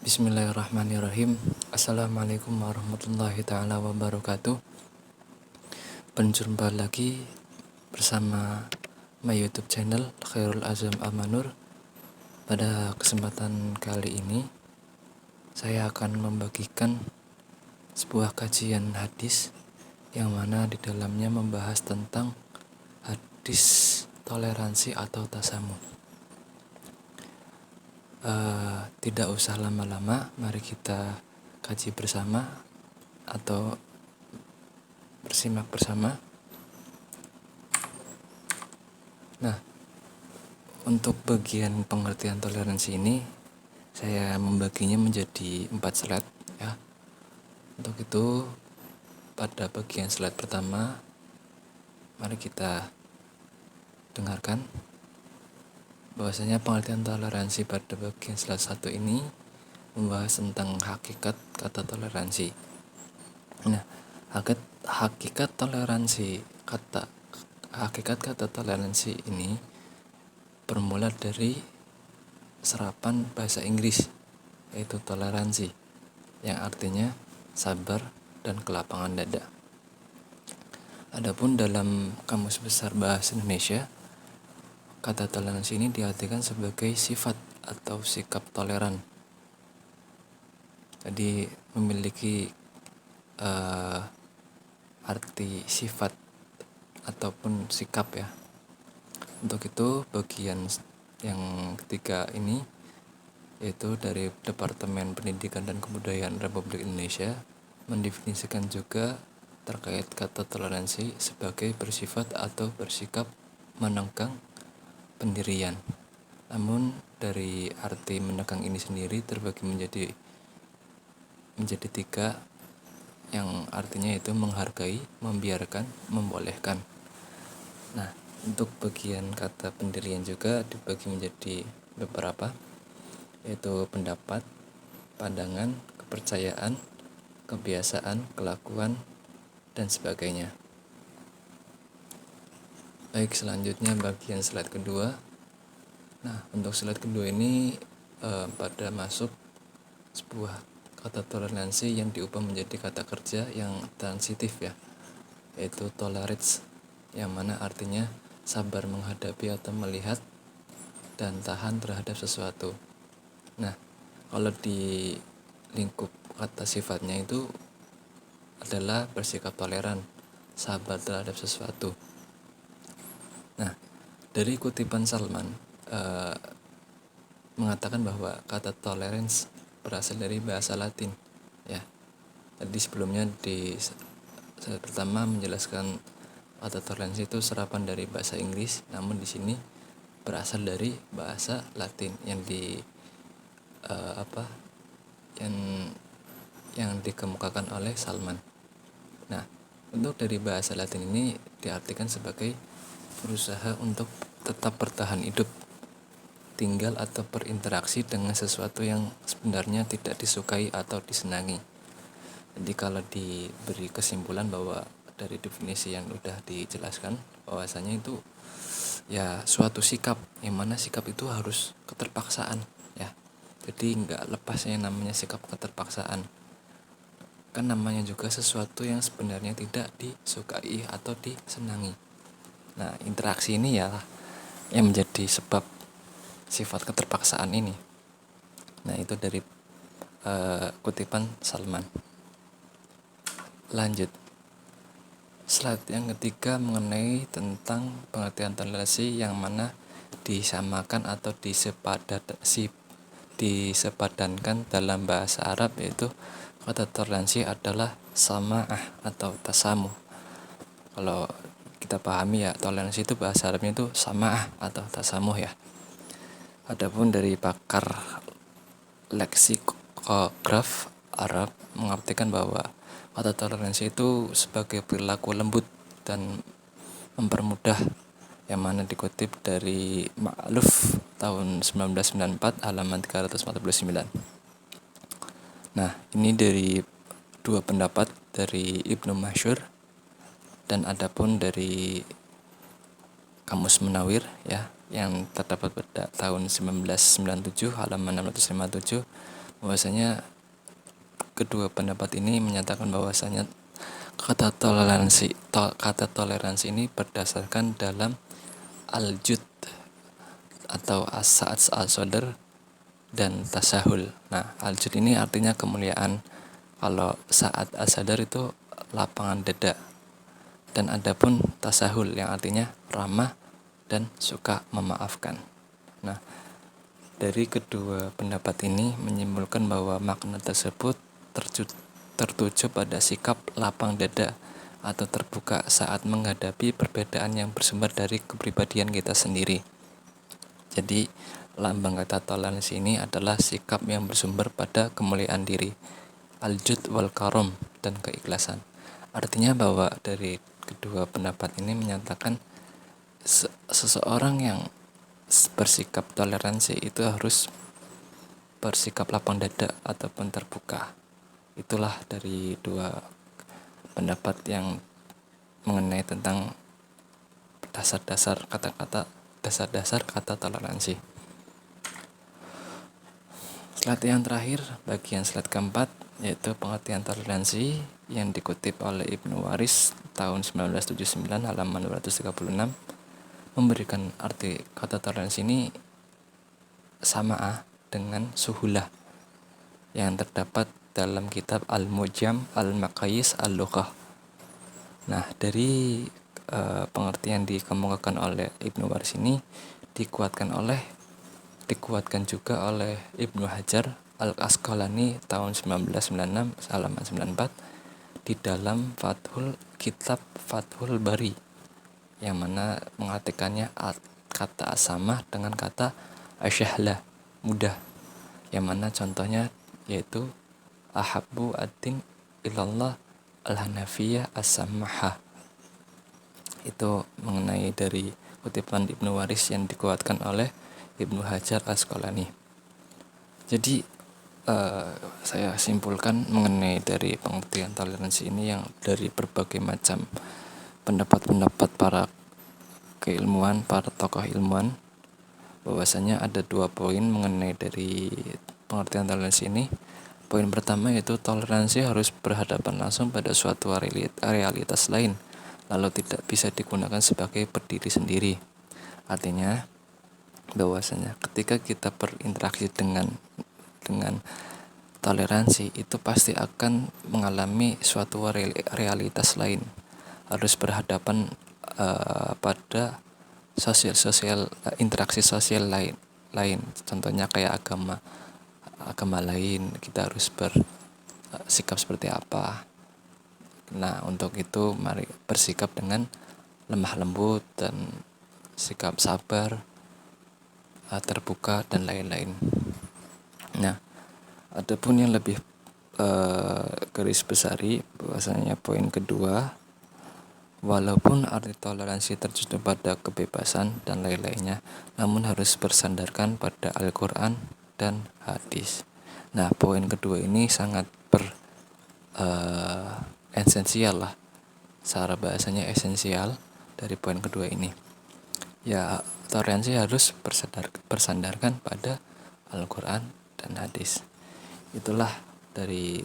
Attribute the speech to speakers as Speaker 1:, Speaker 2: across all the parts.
Speaker 1: Bismillahirrahmanirrahim. Assalamualaikum warahmatullahi ta'ala wabarakatuh. Berjumpa lagi bersama my YouTube channel Khairul Azam Amanur. Pada kesempatan kali ini saya akan membagikan sebuah kajian hadis yang mana di dalamnya membahas tentang hadis toleransi atau tasamuh. Tidak usah lama-lama, mari kita kaji bersama atau bersimak bersama. Nah, untuk bagian pengertian toleransi ini saya membaginya menjadi 4 slide ya. Untuk itu pada bagian slide pertama mari kita dengarkan bahwasanya pengertian toleransi pada bagian slide 1 ini membahas tentang hakikat kata toleransi. Nah, hakikat kata toleransi ini bermula dari serapan bahasa Inggris, yaitu toleransi, yang artinya sabar dan kelapangan dada. Adapun dalam Kamus Besar Bahasa Indonesia, kata toleransi ini diartikan sebagai sifat atau sikap toleran. Jadi memiliki arti sifat ataupun sikap ya. Untuk itu bagian yang ketiga ini yaitu dari Departemen Pendidikan dan Kebudayaan Republik Indonesia mendefinisikan juga terkait kata toleransi sebagai bersifat atau bersikap menenggang pendirian. Namun dari arti menenggang ini sendiri terbagi menjadi 3, yang artinya itu menghargai, membiarkan, membolehkan. Nah, untuk bagian kata pendirian juga dibagi menjadi beberapa, yaitu pendapat, pandangan, kepercayaan, kebiasaan, kelakuan, dan sebagainya. Baik, selanjutnya bagian slide kedua. Nah, untuk slide kedua ini pada masuk sebuah kata toleransi yang diubah menjadi kata kerja yang transitif ya, yaitu tolerate, yang mana artinya sabar menghadapi atau melihat dan tahan terhadap sesuatu. Nah, kalau di lingkup kata sifatnya itu adalah bersikap toleran, sabar terhadap sesuatu. Nah, dari kutipan Salman mengatakan bahwa kata tolerance berasal dari bahasa Latin ya. Tadi sebelumnya di slide pertama menjelaskan kata toleransi itu serapan dari bahasa Inggris, namun di sini berasal dari bahasa Latin yang yang dikemukakan oleh Salman. Nah, untuk dari bahasa Latin ini diartikan sebagai berusaha untuk tetap bertahan hidup, tinggal atau berinteraksi dengan sesuatu yang sebenarnya tidak disukai atau disenangi. Jadi kalau diberi kesimpulan bahwa dari definisi yang sudah dijelaskan bahwasanya itu ya suatu sikap, yang mana sikap itu harus keterpaksaan ya. Jadi nggak lepas yang namanya sikap keterpaksaan. Kan namanya juga sesuatu yang sebenarnya tidak disukai atau disenangi. Nah, interaksi ini ya yang menjadi sebab sifat keterpaksaan ini. Nah, itu dari kutipan Salman. Lanjut, slide yang ketiga mengenai tentang pengertian toleransi yang mana disamakan atau disepadankan dalam bahasa Arab, yaitu kata toleransi adalah sama'ah atau tasamuh. Kalau kita pahami ya, toleransi itu bahasa Arabnya itu sama'ah atau tasamuh ya. Adapun dari pakar leksikograf Arab mengartikan bahwa kata toleransi itu sebagai perilaku lembut dan mempermudah, yang mana dikutip dari Ma'luf tahun 1994 halaman 349. Nah, ini dari 2 pendapat dari Ibnu Masyur, dan adapun dari Kamus Munawir ya, yang terdapat pada tahun 1997 halaman 657 bahwasanya kedua pendapat ini menyatakan bahwasanya kata toleransi ini berdasarkan dalam al-jud atau as-sa'at al-sodr dan tasahul. Nah, al-jud ini artinya kemuliaan. Kalau saat as-sadar itu lapangan dada. Dan adapun tasahul yang artinya ramah dan suka memaafkan. Nah, dari kedua pendapat ini menyimpulkan bahwa makna tersebut tertuju pada sikap lapang dada atau terbuka saat menghadapi perbedaan yang bersumber dari kepribadian kita sendiri. Jadi, lambang kata toleransi ini adalah sikap yang bersumber pada kemuliaan diri, al-jud wal karom, dan keikhlasan. Artinya bahwa dari kedua pendapat ini menyatakan seseorang yang bersikap toleransi itu harus bersikap lapang dada ataupun terbuka. Itulah dari dua pendapat yang mengenai tentang dasar-dasar kata toleransi. Slide yang terakhir, bagian slide keempat, yaitu pengertian toleransi yang dikutip oleh Ibnu Waris tahun 1979 halaman 236, memberikan arti kata toleransi ini sama dengan suhulah yang terdapat dalam kitab Al-Mujam Al-Maqayis Al-Lughah. Nah, dari pengertian dikemukakan oleh Ibnu Waris ini dikuatkan juga oleh Ibnu Hajar Al-Asqalani tahun 1996 halaman 94 di dalam kitab Fathul Bari, yang mana mengartikannya kata asamah dengan kata asyahlah, mudah, yang mana contohnya yaitu ahabbu ad-din ilallah al-hanafiyah as-samahah. Itu mengenai dari kutipan Ibnu Waris yang dikuatkan oleh Ibnu Hajar Asqalani. Jadi saya simpulkan mengenai dari pengertian toleransi ini yang dari berbagai macam pendapat-pendapat para tokoh ilmuwan, bahwasanya ada 2 poin mengenai dari pengertian toleransi ini. Poin pertama yaitu toleransi harus berhadapan langsung pada suatu realitas lain, lalu tidak bisa digunakan sebagai berdiri sendiri. Artinya bahwasanya ketika kita berinteraksi dengan toleransi itu pasti akan mengalami suatu realitas lain, harus berhadapan pada interaksi sosial lain. Contohnya kayak agama lain, kita harus bersikap seperti apa. Nah, untuk itu mari bersikap dengan lemah lembut dan sikap sabar, terbuka, dan lain-lain. Nah, adapun yang lebih garis besari bahwasanya poin kedua, walaupun arti toleransi tertuju pada kebebasan dan lain-lainnya, namun harus bersandarkan pada Al-Quran dan hadis. Nah, poin kedua ini sangat esensial lah, secara bahasanya esensial dari poin kedua ini. Ya, toleransi harus bersandarkan pada Al-Quran dan hadis. Itulah dari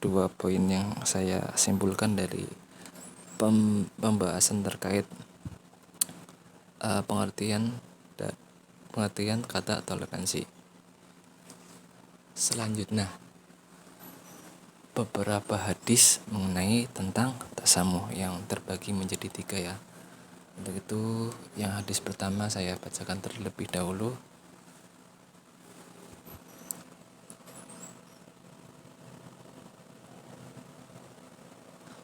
Speaker 1: 2 poin yang saya simpulkan dari pembahasan terkait pengertian kata toleransi. Selanjutnya, beberapa hadis mengenai tentang tasamuh yang terbagi menjadi 3 ya. Untuk itu, yang hadis pertama saya bacakan terlebih dahulu.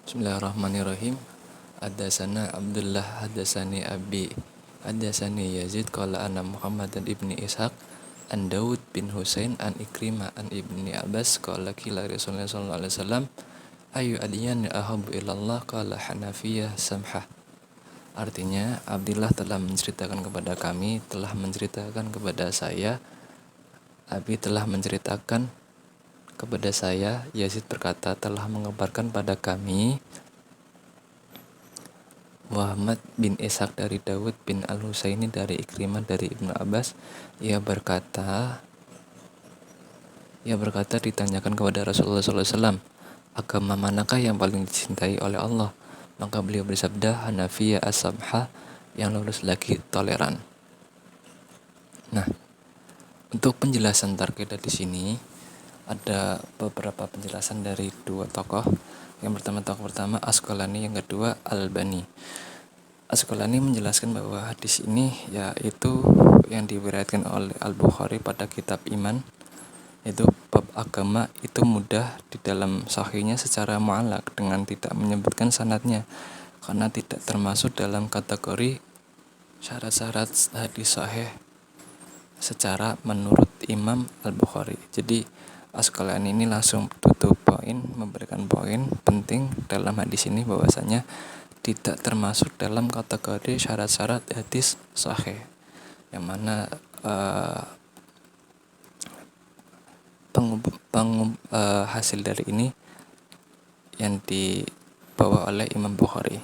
Speaker 1: Bismillahirrahmanirrahim. Hadasana Abdullah hadasani Abi hadasani Yazid qala anna Muhammadan ibni Ishaq an Daud bin Husain an Ikrimah an ibni Abbas qala qila Rasulullah sallallahu alaihi wasallam ayu adiyan ahabu ilallah qala hanafiyah samhah. Artinya, Abdullah telah menceritakan kepada saya, Yazid berkata telah mengabarkan pada kami Muhammad bin Ishaq dari Daud bin Al-Husaini dari Ikrimah dari Ibnu Abbas. Ia berkata, Ia berkata ditanyakan kepada Rasulullah SAW, agama manakah yang paling dicintai oleh Allah? Maka beliau bersabda, Hanafiyah as-samha, yang lurus lagi toleran. Nah, untuk penjelasan tarqidah di sini ada beberapa penjelasan dari dua tokoh. Tokoh pertama Asqalani, yang kedua Albani. Asqalani menjelaskan bahwa hadis ini yaitu yang diriwayatkan oleh Al-Bukhari pada kitab Iman, yaitu bab agama itu mudah di dalam sahihnya secara mu'allaq dengan tidak menyebutkan sanadnya, karena tidak termasuk dalam kategori syarat-syarat hadis sahih secara menurut Imam Al-Bukhari. Jadi Asqalani ini langsung tutup poin, memberikan poin penting dalam hadis ini bahwasanya tidak termasuk dalam kategori syarat-syarat hadis sahih, yang mana hasil dari ini yang dibawa oleh Imam Bukhari.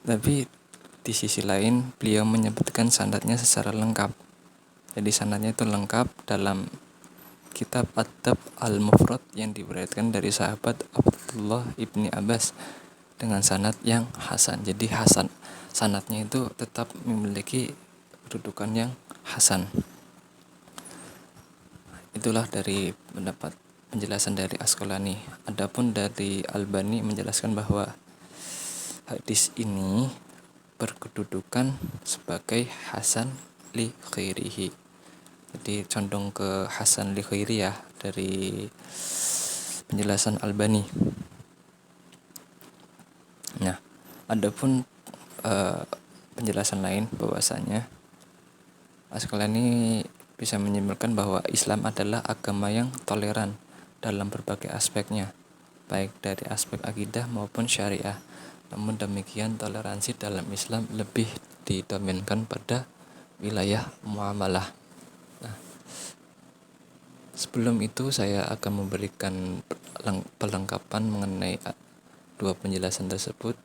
Speaker 1: Tapi di sisi lain beliau menyebutkan sanadnya secara lengkap. Jadi sanadnya itu lengkap dalam kitab Adab Al-Mufrad yang diriwayatkan dari sahabat Abdullah ibni Abbas dengan sanad yang hasan. Jadi hasan, sanadnya itu tetap memiliki kedudukan yang hasan. Itulah dari pendapat penjelasan dari Asqalani. Adapun dari Albani menjelaskan bahwa hadis ini berkedudukan sebagai hasan li ghairihi. Jadi condong ke hasan li ghairi ya dari penjelasan Albani. Nah, adapun penjelasan lain bahwasanya Asqalani bisa menyimpulkan bahwa Islam adalah agama yang toleran dalam berbagai aspeknya, baik dari aspek akidah maupun syariah. Namun demikian, toleransi dalam Islam lebih didominkan pada wilayah muamalah. Nah, sebelum itu saya akan memberikan pelengkapan mengenai dua penjelasan tersebut.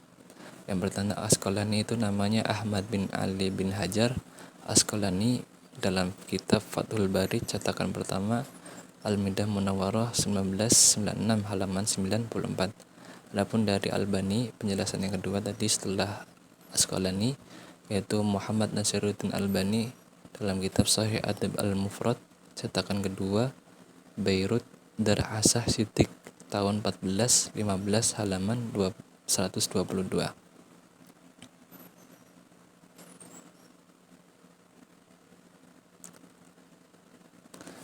Speaker 1: Yang pertama, Asqalani itu namanya Ahmad bin Ali bin Hajar Asqalani. Dalam kitab Fathul Bari cetakan pertama Al-Midah Munawwarah 1996 halaman 94. Adapun dari Albani, penjelasan yang kedua tadi setelah Asqalani, yaitu Muhammad Nasiruddin Albani dalam kitab Sahih Adab Al-Mufrad cetakan kedua Beirut Dar Asah Sidik tahun 1415 halaman 122.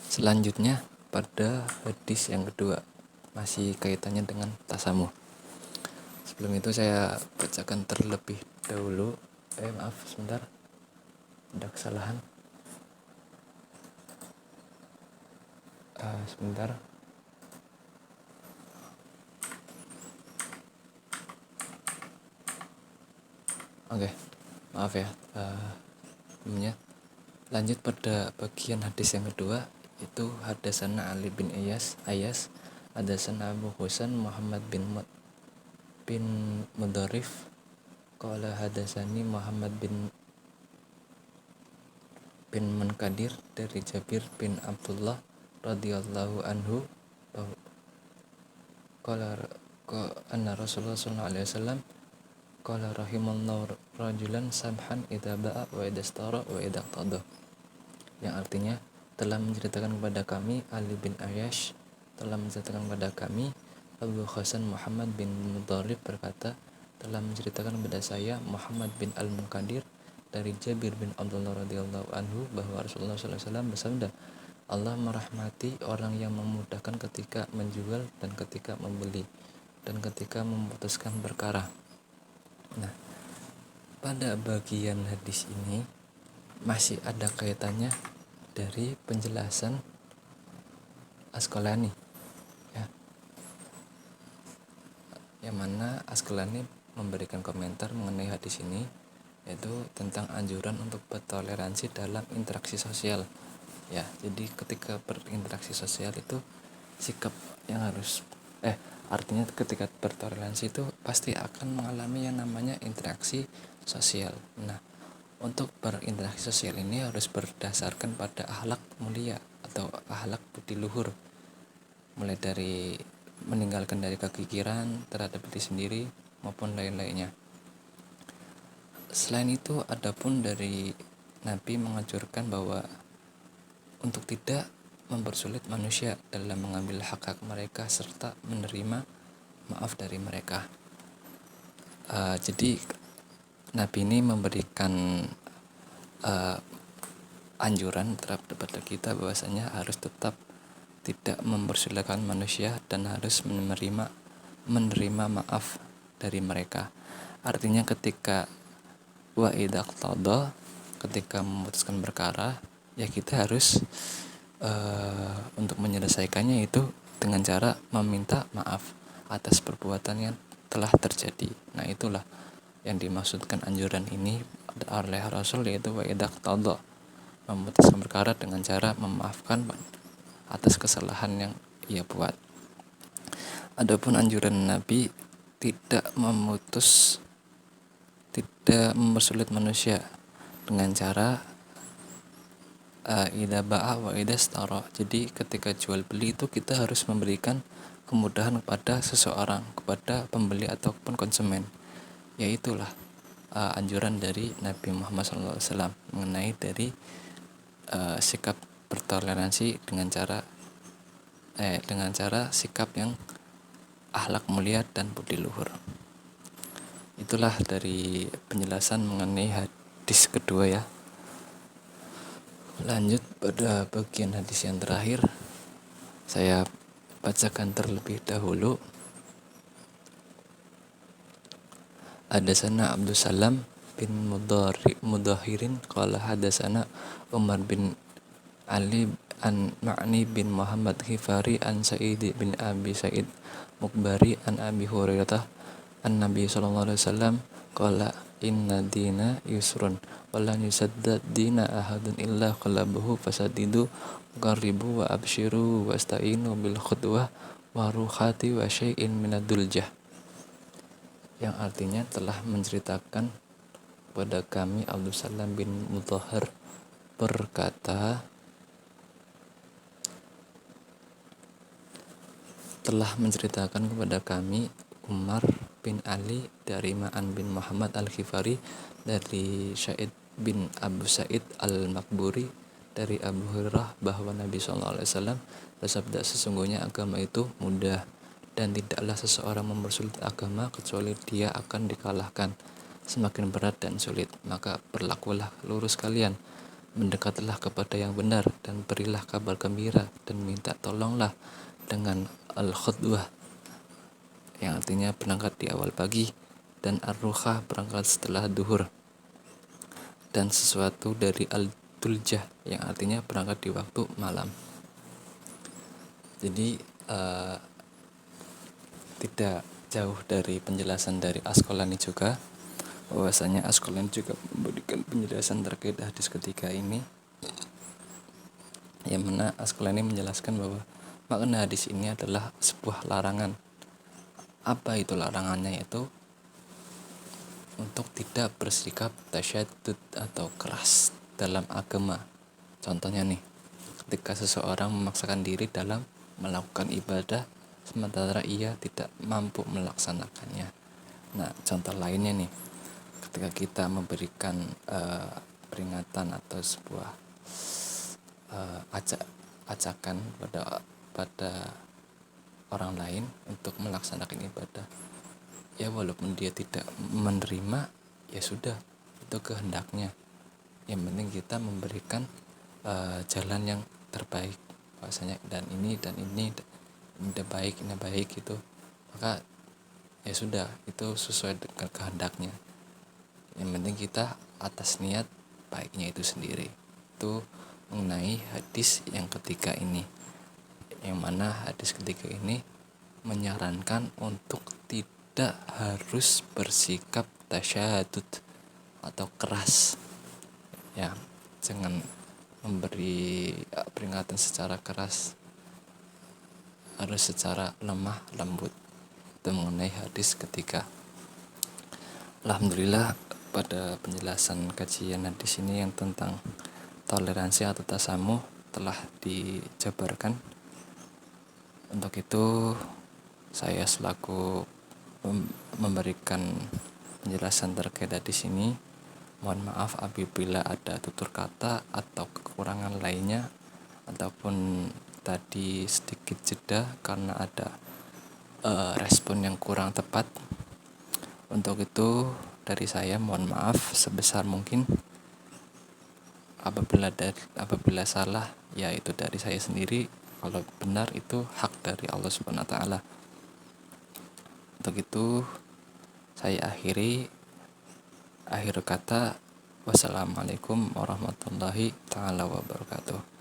Speaker 1: Selanjutnya pada hadis yang kedua, masih kaitannya dengan tasamuh. Sebelum itu saya bacakan terlebih dahulu. Maaf sebentar, ada kesalahan. Sebentar. Oke, maaf ya. Lanjut pada bagian hadis yang kedua, itu hadasana Ali bin Ayas, hadasana Abu Husain Muhammad bin Mudharif, qala hadasani Muhammad bin Munkadir dari Jabir bin Abdullah radhiyallahu anhu qala anna Rasulullah sallallahu alaihi wasallam qala rahimallahu rajulan samhan idza ba'a wa idastara wa idza qada, yang artinya telah menceritakan kepada kami Ali bin Ayyash, telah menceritakan kepada kami Abu Hasan Muhammad bin Mudharib berkata, telah menceritakan kepada saya Muhammad bin Al-Munkadir dari Jabir bin Abdullah radhiyallahu anhu bahwa Rasulullah SAW bersabda, Allah merahmati orang yang memudahkan ketika menjual dan ketika membeli dan ketika memutuskan perkara. Nah, pada bagian hadis ini masih ada kaitannya dari penjelasan Asqalani ya, yang mana Asqalani memberikan komentar mengenai hadis ini, yaitu tentang anjuran untuk bertoleransi dalam interaksi sosial ya. Jadi ketika berinteraksi sosial itu sikap yang harus artinya ketika bertoleransi itu pasti akan mengalami yang namanya interaksi sosial. Nah, Untuk berinteraksi sosial ini harus berdasarkan pada akhlak mulia atau akhlak budi luhur, mulai dari meninggalkan dari kekikiran terhadap diri sendiri maupun lain-lainnya. Selain itu, adapun dari Nabi menganjurkan bahwa untuk tidak mempersulit manusia dalam mengambil hak-hak mereka serta menerima maaf dari mereka. Jadi Nabi ini memberikan anjuran terhadap kita bahwasanya harus tetap tidak mempersilahkan manusia dan harus menerima maaf dari mereka. Artinya ketika wa idza qtada, ketika memutuskan perkara, ya kita harus untuk menyelesaikannya itu dengan cara meminta maaf atas perbuatan yang telah terjadi. Nah, itulah yang dimaksudkan anjuran ini oleh Rasul, yaitu wa idza qtada, memutuskan perkara dengan cara memaafkan atas kesalahan yang ia buat. Adapun anjuran Nabi tidak mempersulit manusia dengan cara idza ba'a wa idza istara. Jadi ketika jual beli itu kita harus memberikan kemudahan kepada seseorang, kepada pembeli ataupun konsumen. Yaitulah anjuran dari Nabi Muhammad SAW mengenai dari sikap bertoleransi dengan cara sikap yang akhlak mulia dan budi luhur. Itulah dari penjelasan mengenai hadis kedua ya. Lanjut pada bagian hadis yang terakhir, saya bacakan terlebih dahulu. Hadasana Abdus Salam bin Mudahirin qala hadasana Umar bin Ali an Ma'ni bin Muhammad Khifari an Sa'id bin Abi Sa'id Mukbari an Abi Hurairah an Nabi sallallahu alaihi wasallam qala inna dina yusrun wa lan yusaddad dina ahadun illa qalabahu fasadidu qaribu wa abshiru wasta'inu bil khutwah wa ruhati wa syai'in minaduljah, yang artinya telah menceritakan kepada kami Abdul Salam bin Mudahhar berkata, telah menceritakan kepada kami Umar bin Ali dari Ma'an bin Muhammad Al-Khifari dari Sa'id bin Abu Sa'id Al-Makburi dari Abu Hurairah bahwa Nabi SAW bersabda, sesungguhnya agama itu mudah dan tidaklah seseorang mempersulit agama kecuali dia akan dikalahkan. Semakin berat dan sulit, maka berlakulah lurus kalian, mendekatlah kepada yang benar dan berilah kabar gembira dan minta tolonglah dengan al-khutwah, yang artinya berangkat di awal pagi, dan ar-ruhah berangkat setelah duhur, dan sesuatu dari al-duljah yang artinya berangkat di waktu malam. Jadi tidak jauh dari penjelasan dari Asqalani juga, bahwasanya Asqalani juga memberikan penjelasan terkait hadis ketiga ini, yang mana Asqalani menjelaskan bahwa makna hadis ini adalah sebuah larangan. Apa itu larangannya? Yaitu untuk tidak bersikap tasyaddud atau keras dalam agama. Contohnya nih, ketika seseorang memaksakan diri dalam melakukan ibadah sementara ia tidak mampu melaksanakannya. Nah, contoh lainnya nih, ketika kita memberikan peringatan atau sebuah ajakan pada orang lain untuk melaksanakan ibadah, ya walaupun dia tidak menerima, ya sudah, itu kehendaknya. Yang penting kita memberikan jalan yang terbaik, bahwasanya ini baik gitu, maka ya sudah, itu sesuai dengan kehendaknya. Yang penting kita atas niat baiknya itu sendiri. Itu mengenai hadis yang ketiga ini, yang mana hadis ketiga ini menyarankan untuk tidak harus bersikap tasyaddud atau keras ya, jangan memberi peringatan secara keras, harus secara lemah lembut. Itu mengenai hadis ketiga. Alhamdulillah, pada penjelasan kajian di sini yang tentang toleransi atau tasamuh telah dijabarkan. Untuk itu saya selaku memberikan penjelasan terkait di sini. Mohon maaf apabila ada tutur kata atau kekurangan lainnya, ataupun tadi sedikit jeda karena ada respon yang kurang tepat. Untuk itu dari saya mohon maaf sebesar mungkin. Apabila salah, ya itu dari saya sendiri. Kalau benar itu hak dari Allah Subhanahu wa taala. Untuk itu saya akhir kata, wassalamualaikum warahmatullahi taala wabarakatuh.